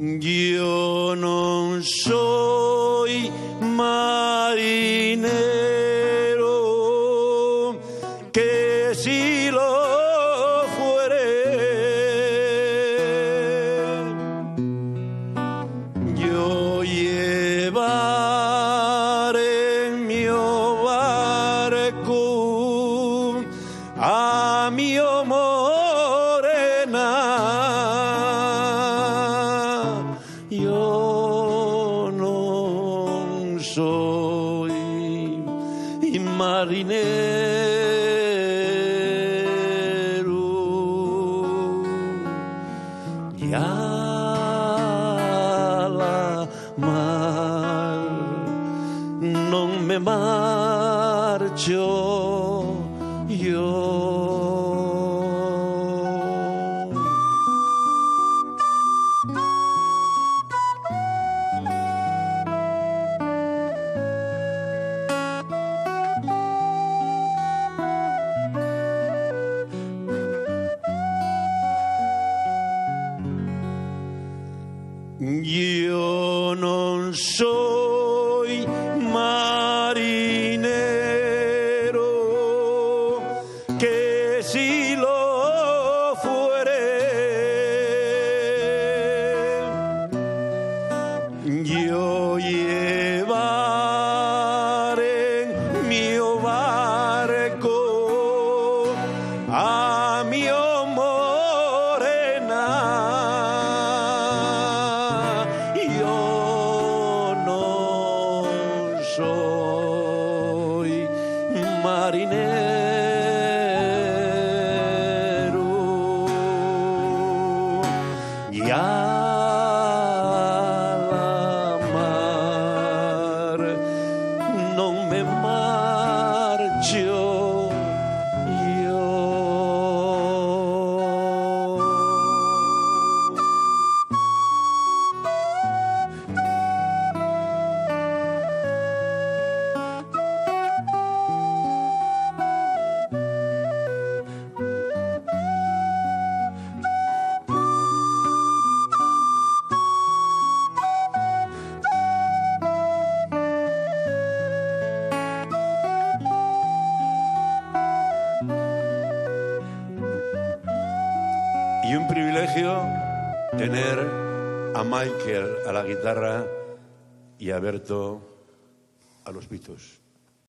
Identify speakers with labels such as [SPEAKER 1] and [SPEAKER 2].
[SPEAKER 1] Yo no soy marinero, que si lo fuere, yo llevaré en mi barco a mi morena. Yo no soy marinero, ya la mar no me marcho yo. Yo no soy marinero, que si lo fuere, yo llevaré en mi barco a mi soy marinero, ya la mar no me marcho yo. Y un privilegio tener a Michael a la guitarra y a Berto a los pitos.